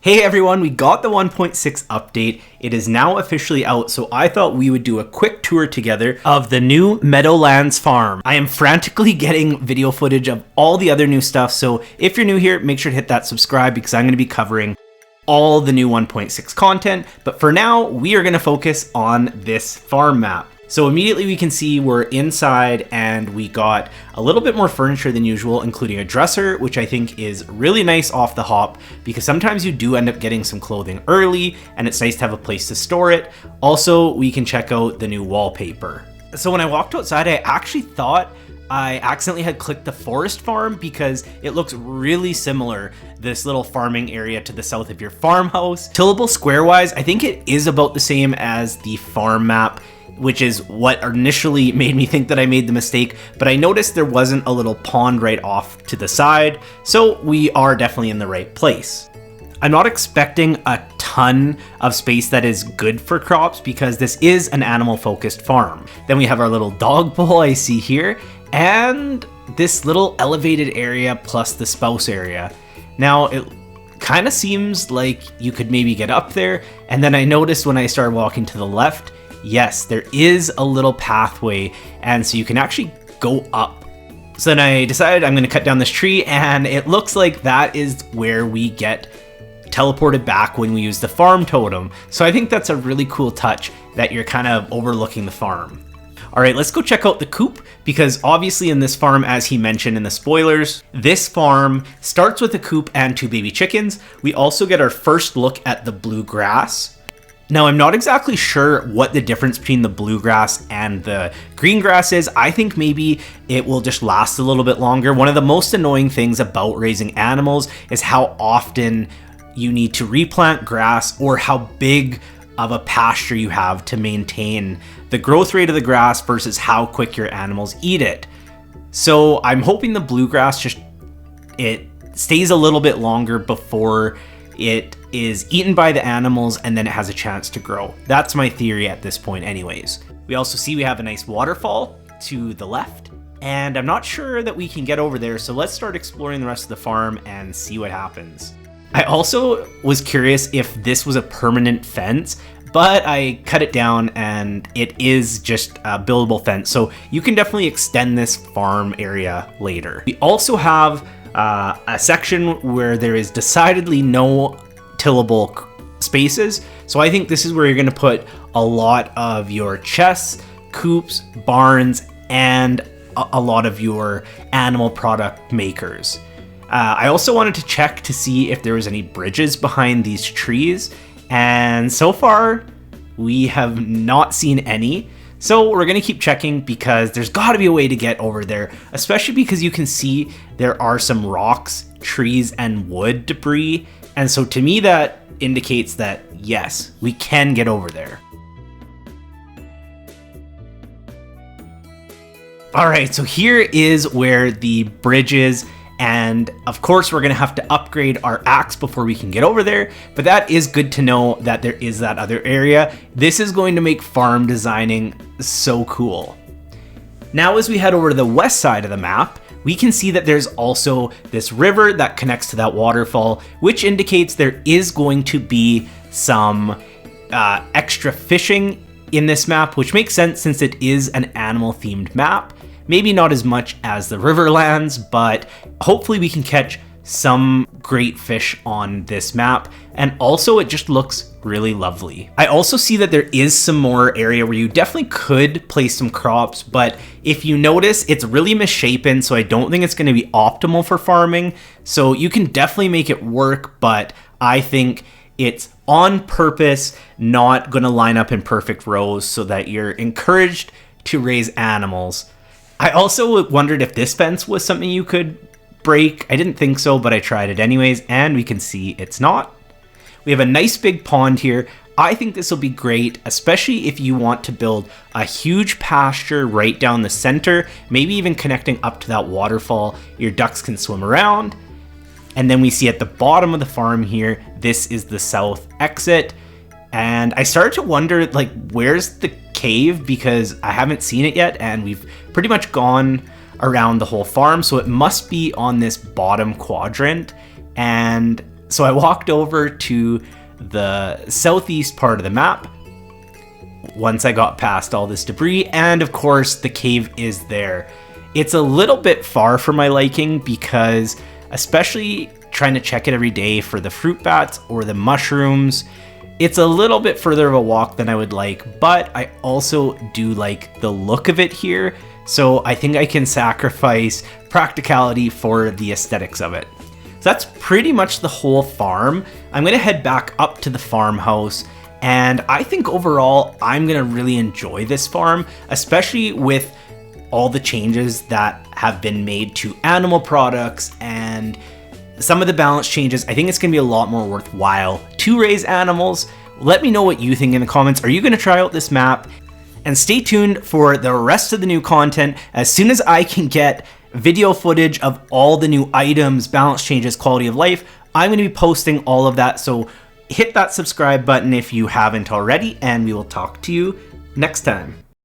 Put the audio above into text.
Hey everyone, we got the 1.6 update. It is now officially out, so I thought we would do a quick tour together of the new Meadowlands farm. I am frantically getting video footage of all the other new stuff, so if you're new here, make sure to hit that subscribe because I'm going to be covering all the new 1.6 content. But for now, we are going to focus on this farm map. So immediately we can see we're inside and we got a little bit more furniture than usual, including a dresser, which I think is really nice off the hop because sometimes you do end up getting some clothing early and it's nice to have a place to store it. Also, we can check out the new wallpaper. So when I walked outside, I actually thought I accidentally had clicked the forest farm because it looks really similar, this little farming area to the south of your farmhouse. Tillable square wise, I think it is about the same as the farm map, which is what initially made me think that I made the mistake, but I noticed there wasn't a little pond right off to the side, so we are definitely in the right place. I'm not expecting a ton of space that is good for crops because this is an animal-focused farm. Then we have our little dog bowl I see here, and this little elevated area plus the spouse area. Now, it kind of seems like you could maybe get up there, and then I noticed when I started walking to the left, yes, there is a little pathway, and so you can actually go up. So then I decided I'm going to cut down this tree, and it looks like that is where we get teleported back when we use the farm totem. So I think that's a really cool touch that you're kind of overlooking the farm. All right, let's go check out the coop, because obviously in this farm, as he mentioned in the spoilers, this farm starts with a coop and 2 baby chickens. We also get our first look at the bluegrass. Now, I'm not exactly sure what the difference between the bluegrass and the green grass is. I think maybe it will just last a little bit longer. One of the most annoying things about raising animals is how often you need to replant grass or how big of a pasture you have to maintain the growth rate of the grass versus how quick your animals eat it. So I'm hoping the bluegrass it stays a little bit longer before it is eaten by the animals and then it has a chance to grow. That's my theory at this point anyways. We also see we have a nice waterfall to the left, and I'm not sure that we can get over there, so let's start exploring the rest of the farm and see what happens. I also was curious if this was a permanent fence, but I cut it down and it is just a buildable fence, so you can definitely extend this farm area later. We also have a section where there is decidedly no tillable spaces, so I think this is where you're going to put a lot of your chests, coops, barns, and a lot of your animal product makers. I also wanted to check to see if there was any bridges behind these trees, and so far we have not seen any. So we're going to keep checking because there's got to be a way to get over there, especially because you can see there are some rocks, trees, and wood debris. And so to me, that indicates that, yes, we can get over there. All right, so here is where the bridge is. And of course, we're going to have to upgrade our axe before we can get over there. But that is good to know that there is that other area. This is going to make farm designing so cool. Now, as we head over to the west side of the map, we can see that there's also this river that connects to that waterfall, which indicates there is going to be some extra fishing in this map, which makes sense since it is an animal-themed map. Maybe not as much as the Riverlands, but hopefully we can catch some great fish on this map. And also it just looks really lovely. I also see that there is some more area where you definitely could place some crops, but if you notice, it's really misshapen, so I don't think it's going to be optimal for farming. So you can definitely make it work, but I think it's on purpose, not going to line up in perfect rows so that you're encouraged to raise animals. I also wondered if this fence was something you could break. I didn't think so, but I tried it anyways, and we can see it's not. We have a nice big pond here. I think this will be great, especially if you want to build a huge pasture right down the center, maybe even connecting up to that waterfall. Your ducks can swim around. And then we see at the bottom of the farm here, this is the south exit. And I started to wonder, like, where's the cave? Because I haven't seen it yet, and we've pretty much gone around the whole farm, so it must be on this bottom quadrant. And So I walked over to the southeast part of the map once I got past all this debris, and of course the cave is there. It's a little bit far for my liking because, especially trying to check it every day for the fruit bats or the mushrooms, it's a little bit further of a walk than I would like, but I also do like the look of it here, so I think I can sacrifice practicality for the aesthetics of it. So that's pretty much the whole farm. I'm gonna head back up to the farmhouse, and I think overall I'm gonna really enjoy this farm, especially with all the changes that have been made to animal products and some of the balance changes. I think it's gonna be a lot more worthwhile to raise animals. Let me know what you think in the comments. Are you gonna try out this map? And stay tuned for the rest of the new content. As soon as I can get video footage of all the new items, balance changes, quality of life, I'm gonna be posting all of that. So hit that subscribe button if you haven't already, and we will talk to you next time.